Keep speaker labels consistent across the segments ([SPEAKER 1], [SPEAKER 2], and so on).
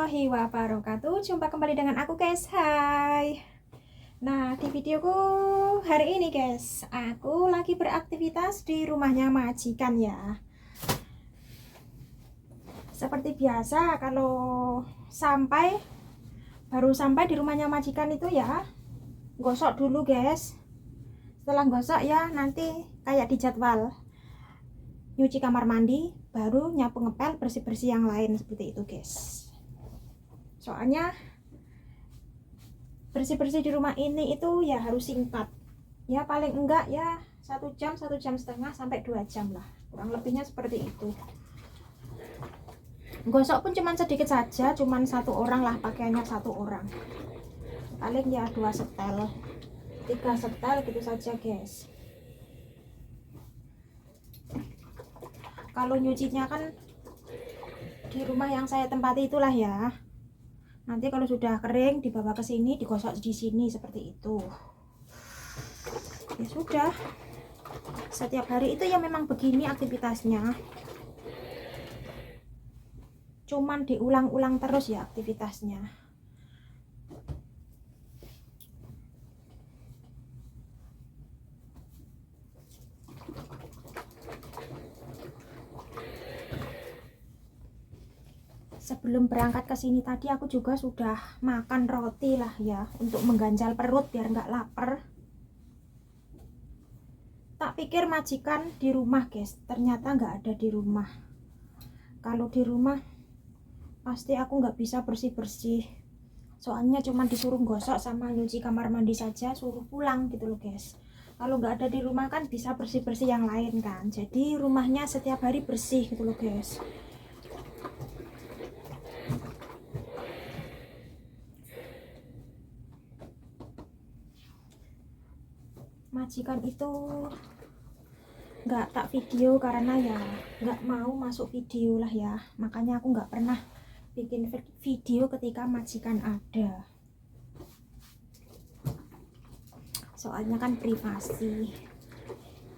[SPEAKER 1] warahmatullahi wabarakatuh. Jumpa kembali dengan aku guys. Hai. Nah, di videoku hari ini guys, aku lagi beraktivitas di rumahnya majikan ya. Seperti biasa, kalau baru sampai di rumahnya majikan itu ya, gosok dulu guys. Setelah gosok ya, nanti kayak di jadwal nyuci kamar mandi, baru nyapu ngepel, bersih-bersih yang lain seperti itu guys. Soalnya bersih-bersih di rumah ini itu ya harus singkat ya, paling enggak ya 1 jam 1,5 jam sampai 2 jam lah, kurang lebihnya seperti itu. Gosok pun cuman sedikit saja, cuman 1 orang lah, pakaiannya 1 orang, paling ya 2 setel 3 setel gitu saja guys. Kalau nyucinya kan di rumah yang saya tempati itulah ya, nanti kalau sudah kering dibawa ke sini, digosok di sini seperti itu. Ya sudah, setiap hari itu ya memang begini aktivitasnya, cuman diulang-ulang terus ya aktivitasnya. Sebelum berangkat ke sini tadi aku juga sudah makan roti lah ya, untuk mengganjal perut biar nggak lapar. Tak pikir majikan di rumah guys, ternyata nggak ada di rumah. Kalau di rumah pasti aku nggak bisa bersih-bersih, soalnya cuma disuruh gosok sama nyuci kamar mandi saja, suruh pulang gitu loh guys. Kalau nggak ada di rumah kan bisa bersih-bersih yang lain kan, jadi rumahnya setiap hari bersih gitu loh guys. Majikan itu nggak tak video karena ya nggak mau masuk video lah ya, makanya aku nggak pernah bikin video ketika majikan ada, soalnya kan privasi,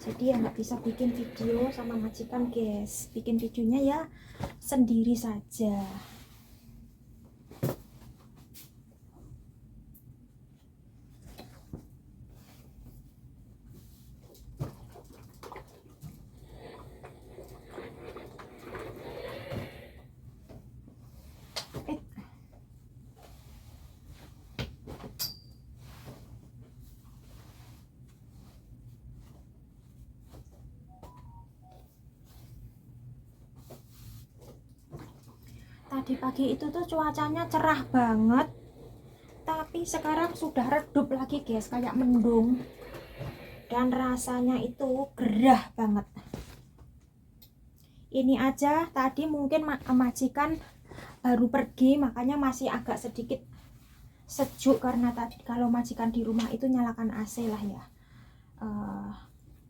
[SPEAKER 1] jadi ya nggak bisa bikin video sama majikan guys. Bikin videonya ya sendiri saja. Tadi pagi itu tuh cuacanya cerah banget, tapi sekarang sudah redup lagi guys, kayak mendung, dan rasanya itu gerah banget. Ini aja tadi mungkin majikan baru pergi, makanya masih agak sedikit sejuk, karena tadi kalau majikan di rumah itu nyalakan AC lah ya,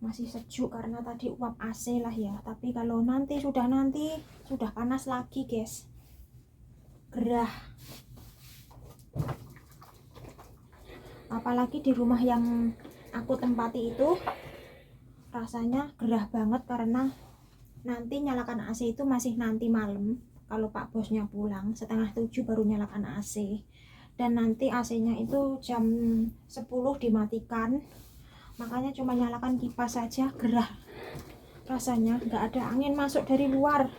[SPEAKER 1] masih sejuk karena tadi uap AC lah ya. Tapi kalau nanti sudah panas lagi guys, gerah. Apalagi di rumah yang aku tempati itu rasanya gerah banget, karena nanti nyalakan AC itu masih nanti malam, kalau Pak Bosnya pulang 6:30 baru nyalakan AC, dan nanti AC-nya itu jam 10 dimatikan, makanya cuma nyalakan kipas saja, gerah rasanya, nggak ada angin masuk dari luar,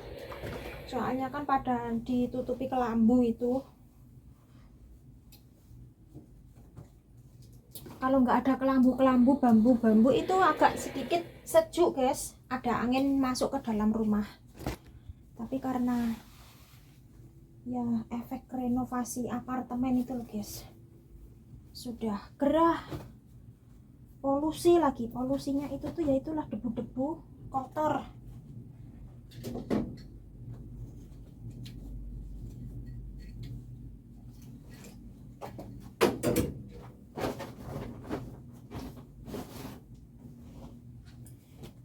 [SPEAKER 1] soalnya kan pada ditutupi kelambu itu. Kalau nggak ada kelambu bambu itu agak sedikit sejuk guys, ada angin masuk ke dalam rumah. Tapi karena ya efek renovasi apartemen itu loh guys, sudah gerah. Polusi lagi, polusinya itu tuh ya itulah debu-debu kotor.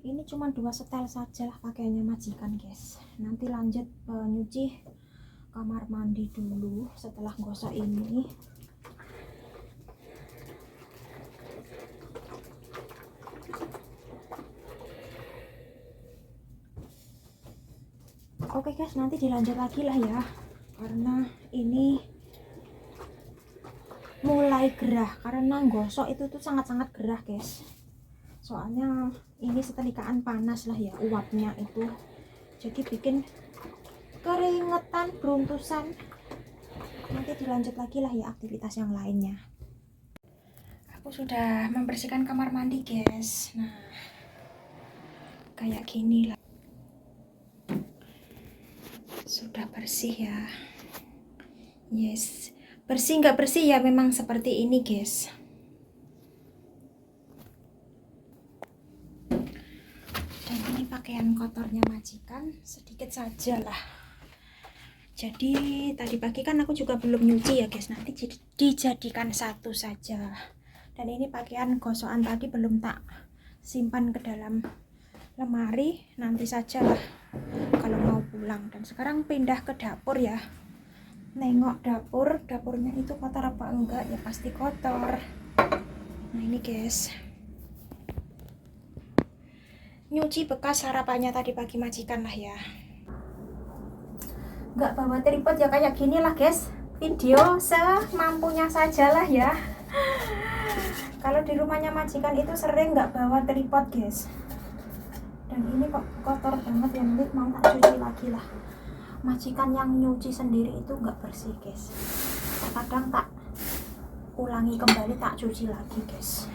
[SPEAKER 1] Ini cuma 2 setel saja lah pakainya majikan guys. Nanti lanjut nyuci kamar mandi dulu setelah gosok ini. Oke guys, nanti dilanjut lagi lah ya. karena ini mulai gerah, karena gosok itu tuh sangat-sangat gerah guys, soalnya ini setrikaan panas lah ya uapnya itu, jadi bikin keringetan beruntusan. Nanti dilanjut lagi lah ya aktivitas yang lainnya. Aku sudah membersihkan kamar mandi guys. Nah kayak gini lah, sudah bersih ya. Yes, bersih nggak bersih ya memang seperti ini guys. Dan ini pakaian kotornya majikan sedikit saja lah. Jadi tadi pagi kan aku juga belum nyuci ya guys, nanti dijadikan satu saja. Dan ini pakaian gosokan tadi belum tak simpan ke dalam lemari, nanti saja lah kalau mau pulang. Dan sekarang pindah ke dapur ya, nengok dapurnya itu kotor apa enggak, ya pasti kotor. Nah ini guys, nyuci bekas sarapannya tadi pagi majikan lah ya. Nggak bawa tripod ya kayak gini lah guys, video semampunya saja lah ya. Kalau di rumahnya majikan itu sering nggak bawa tripod guys. Dan ini kok kotor banget ya, nanti mau tak cuci lagi lah. Majikan yang nyuci sendiri itu nggak bersih guys, kadang tak ulangi kembali, tak cuci lagi guys.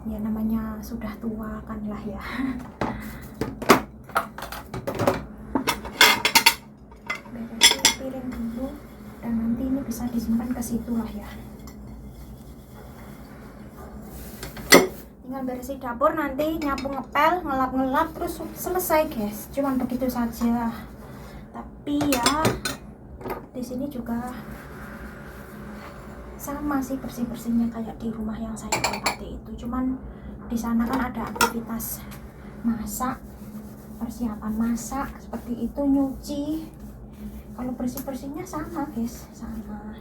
[SPEAKER 1] Ya namanya sudah tua kan lah ya. Beresin piring dulu, dan nanti ini bisa disimpan ke situ lah ya. Tinggal beresin dapur, nanti nyapu ngepel, ngelap-ngelap, terus selesai guys. Cuman begitu saja. Tapi ya di sini juga sama sih bersih-bersihnya kayak di rumah yang saya tempati itu. Cuman di sana kan ada aktivitas masak, persiapan masak seperti itu, nyuci. Kalau bersih-bersihnya sama guys, sama.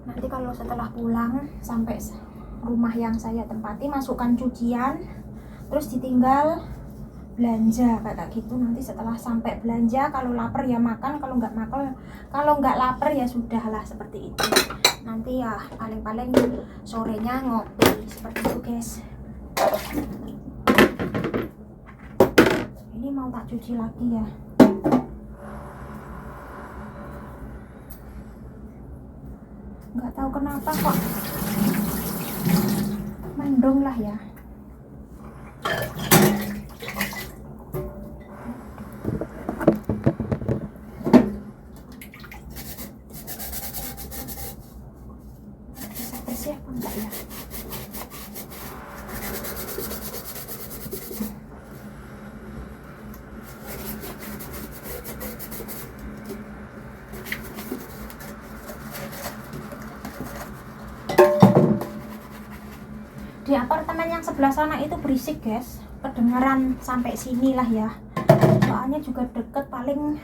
[SPEAKER 1] Nanti kalau setelah pulang sampai rumah yang saya tempati, masukkan cucian, terus ditinggal belanja kayak gitu. Nanti setelah sampai belanja, kalau lapar ya makan, kalau nggak lapar ya sudahlah, seperti itu. Nanti ya paling-paling sorenya ngopi seperti itu guys. Ini mau tak cuci lagi ya. Nggak tahu kenapa kok mendung lah ya. Bisa bersih apa enggak ya? Di apartemen yang sebelah sana itu berisik guys, kedengaran sampai sini lah ya. Soalnya juga deket, paling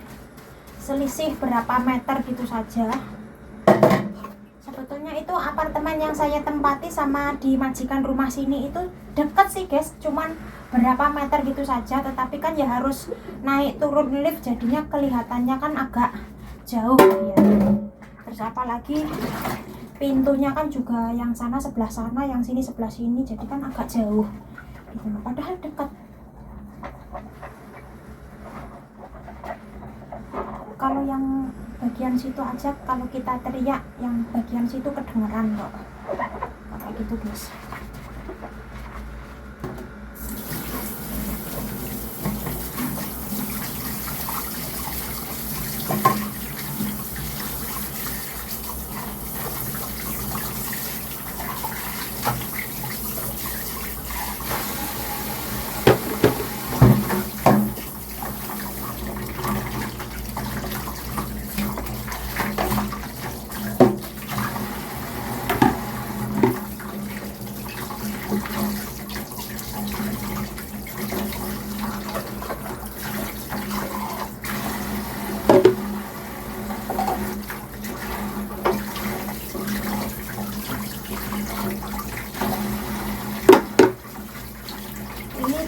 [SPEAKER 1] selisih berapa meter gitu saja. Sebetulnya itu apartemen yang saya tempati sama di majikan rumah sini itu deket sih guys, cuman berapa meter gitu saja. Tetapi kan ya harus naik turun lift, jadinya kelihatannya kan agak jauh ya. Terus apalagi pintunya kan juga yang sana sebelah sana, yang sini sebelah sini, jadi kan agak jauh gitu. Padahal dekat. Kalau yang bagian situ aja, kalau kita teriak yang bagian situ kedengeran kok, kayak gitu guys.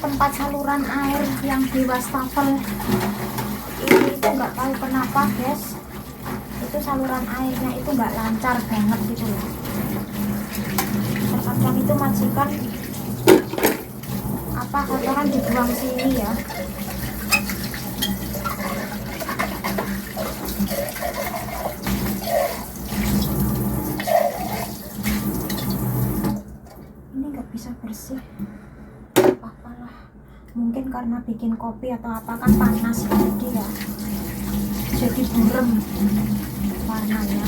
[SPEAKER 1] tempat saluran air yang di wastafel ini itu nggak tahu kenapa guys, itu saluran airnya itu nggak lancar banget gitu loh. Terkadang itu majikan apa kotoran dibuang sini ya. Ini nggak bisa bersih, apalah, mungkin karena bikin kopi atau apa kan panas jadi ya, jadi burem warnanya.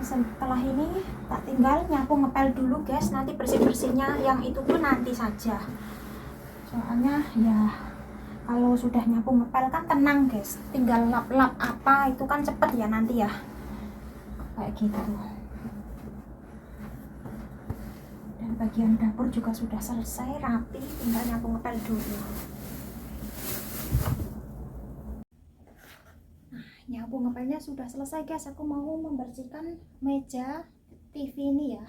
[SPEAKER 1] Setelah ini tak tinggal nyapu ngepel dulu guys, nanti bersih-bersihnya yang itu pun nanti saja, soalnya ya kalau sudah nyapu ngepel kan tenang guys, tinggal lap-lap apa itu kan cepet ya nanti ya, kayak gitu. Dan bagian dapur juga sudah selesai rapi, tinggal nyapu ngepel dulu. Nyapu ngepelnya sudah selesai guys, aku mau membersihkan meja TV ini ya,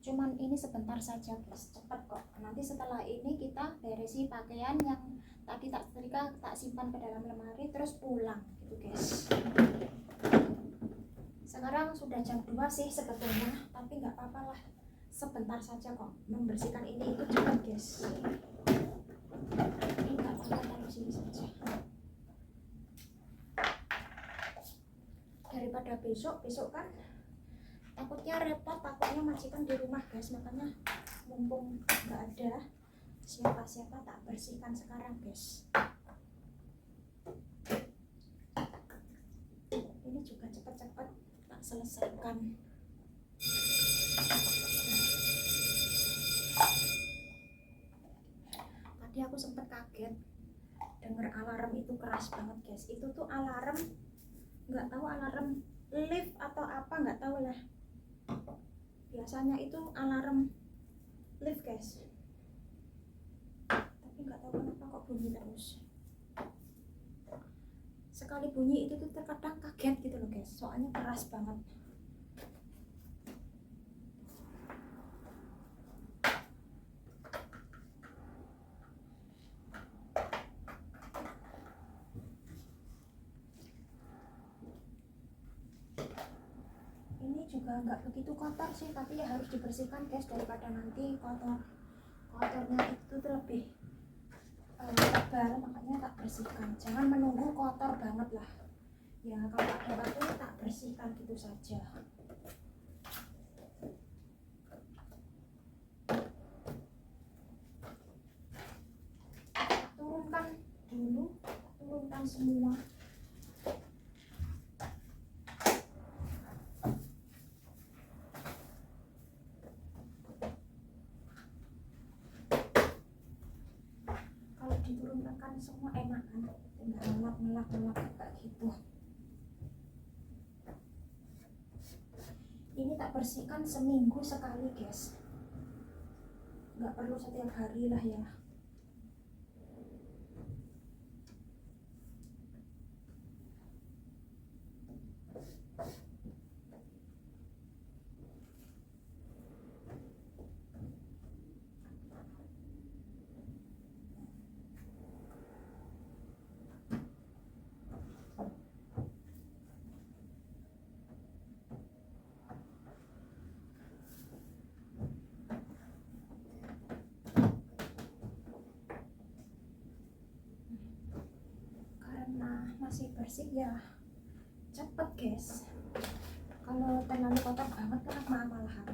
[SPEAKER 1] cuman ini sebentar saja guys, cepet kok. Nanti setelah ini kita beresi pakaian yang tadi tak setrika, tak simpan ke dalam lemari terus pulang gitu guys. Sekarang sudah jam 2 sih sebetulnya, tapi nggak apa-apa lah, sebentar saja kok membersihkan ini itu cepet guys. Ini nggak apa-apa, taruh sini saja daripada besok kan takutnya repot, takutnya majikan di rumah guys, makanya mumpung nggak ada siapa-siapa tak bersihkan sekarang guys. Ini juga cepet-cepet tak selesaikan. Tadi aku sempet kaget denger alarm itu keras banget guys, itu tuh alarm, nggak tahu alarm lift atau apa, nggak tahu lah, biasanya itu alarm lift guys, tapi nggak tahu kenapa kok bunyi terus. Sekali bunyi itu tuh terkadang kaget gitu loh guys, soalnya keras banget. Ini juga nggak begitu kotor sih, tapi ya harus dibersihkan guys, daripada nanti kotornya itu tuh lebih tebal, makanya tak bersihkan. Jangan menunggu kotor banget lah ya, kalau ada waktu tak bersihkan gitu saja. Turunkan dulu, turunkan semua. Diturunkan semua enak kan, tinggal ngelap kayak gitu. Ini tak bersihkan seminggu sekali guys, nggak perlu setiap hari lah ya. Masih bersih ya cepet guys, kalau terlalu kotor banget kan malahan.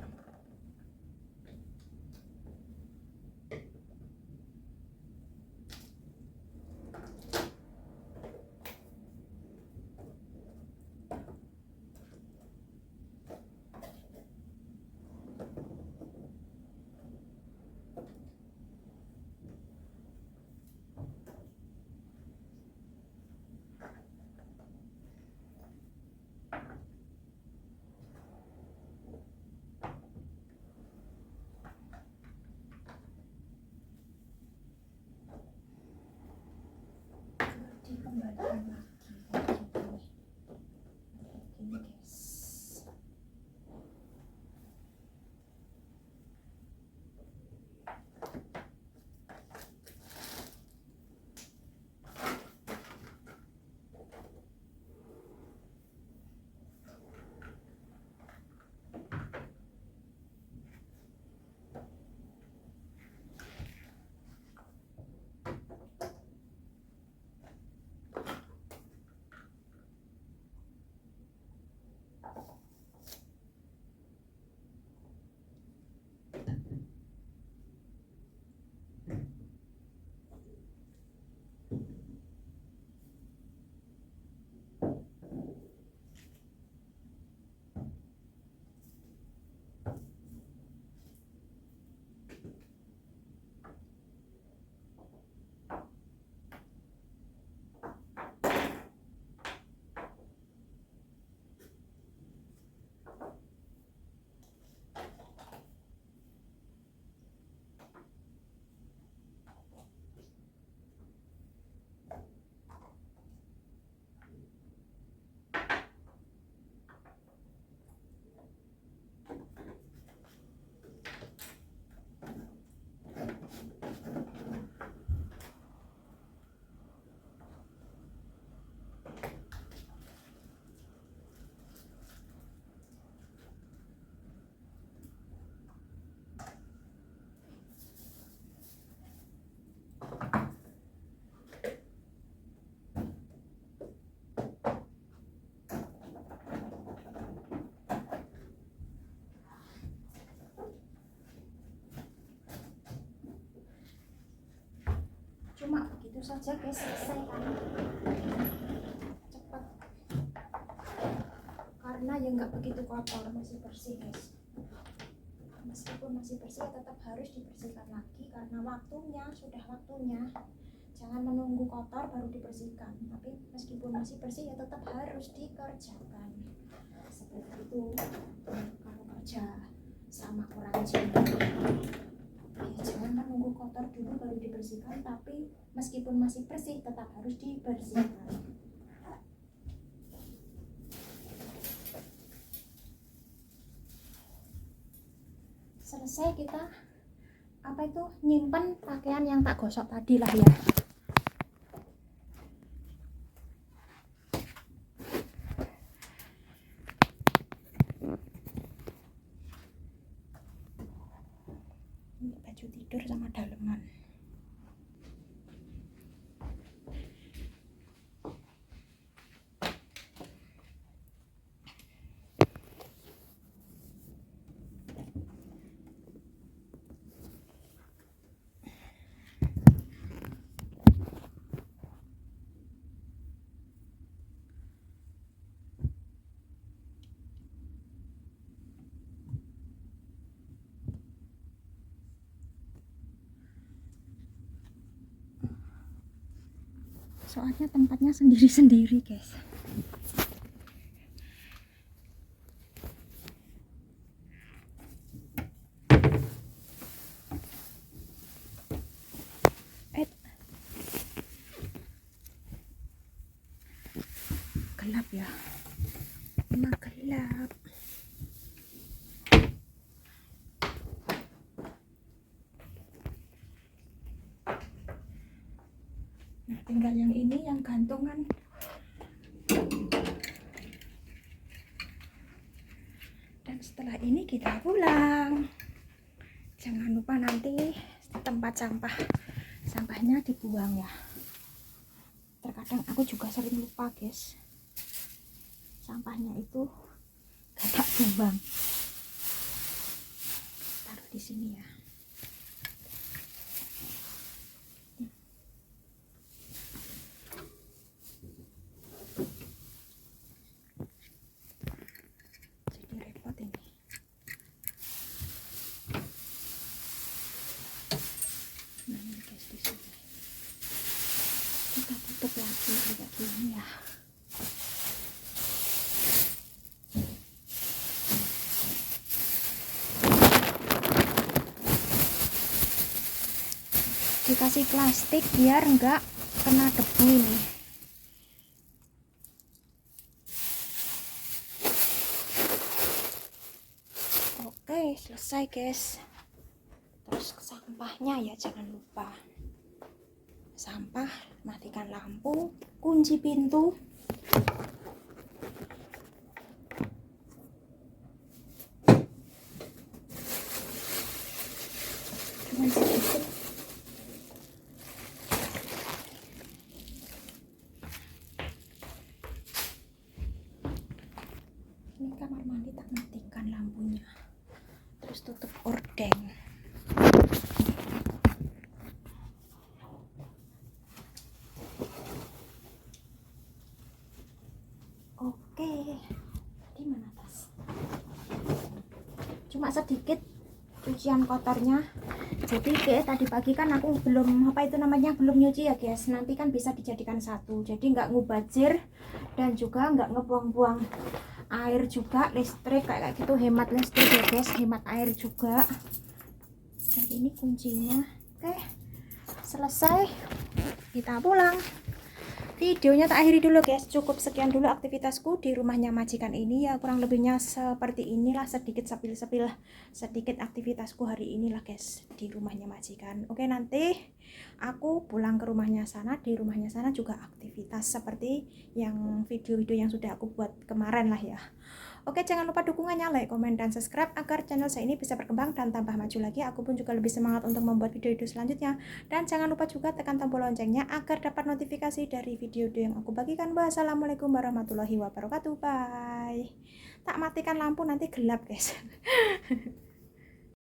[SPEAKER 1] kembalikan lagi kayak gini. Gini guys. Cuma begitu saja guys, selesai kan, cepat karena ya nggak begitu kotor, masih bersih guys. Meskipun masih bersih tetap harus dibersihkan lagi karena waktunya, sudah waktunya. Jangan menunggu kotor baru dibersihkan, tapi meskipun masih bersih ya tetap harus dikerjakan. Seperti itu kalau kerja sama orang cinta. Ya, jangan menunggu kotor dulu baru dibersihkan, tapi meskipun masih bersih tetap harus dibersihkan. Selesai kita nyimpen pakaian yang tak gosok tadi lah ya. Ini baju tidur sama daleman. Soalnya tempatnya sendiri-sendiri guys. Gelap ya, emang gelap. Nah tinggal yang ini, yang gantungan. Dan setelah ini kita pulang. Jangan lupa nanti tempat sampahnya dibuang ya. Terkadang aku juga sering lupa guys, sampahnya itu gak tak buang. Taruh di sini ya. Jadi repot ini. Nah ini guys di sini. Kita tutup lagi kayak gini ya. Dikasih plastik biar enggak kena debu ini. Oke, selesai guys. Terus sampahnya ya jangan lupa. Sampah, matikan lampu, kunci pintu. Cuman sedikit. Ini kamar mandi tak matikan lampunya. Terus tutup ordeng. Oke, di mana tas? Cuma sedikit cucian kotornya. Jadi guys, tadi pagi kan aku belum belum nyuci ya guys. Nanti kan bisa dijadikan satu. Jadi nggak ngubazir dan juga nggak ngebuang-buang air juga, listrik kayak gitu, hemat listrik ya guys, hemat air juga. Dan ini kuncinya. Oke, selesai, kita pulang. Videonya tak akhiri dulu guys, cukup sekian dulu aktivitasku di rumahnya majikan ini ya, kurang lebihnya seperti inilah, sedikit sepil-sepil sedikit aktivitasku hari inilah guys di rumahnya majikan. Oke, nanti aku pulang ke rumahnya sana, di rumahnya sana juga aktivitas seperti yang video-video yang sudah aku buat kemarin lah ya. Oke, jangan lupa dukungannya, like, komen, dan subscribe agar channel saya ini bisa berkembang dan tambah maju lagi. Aku pun juga lebih semangat untuk membuat video-video selanjutnya. Dan jangan lupa juga tekan tombol loncengnya agar dapat notifikasi dari video-video yang aku bagikan. Wassalamualaikum warahmatullahi wabarakatuh. Bye. Tak matikan lampu nanti gelap guys.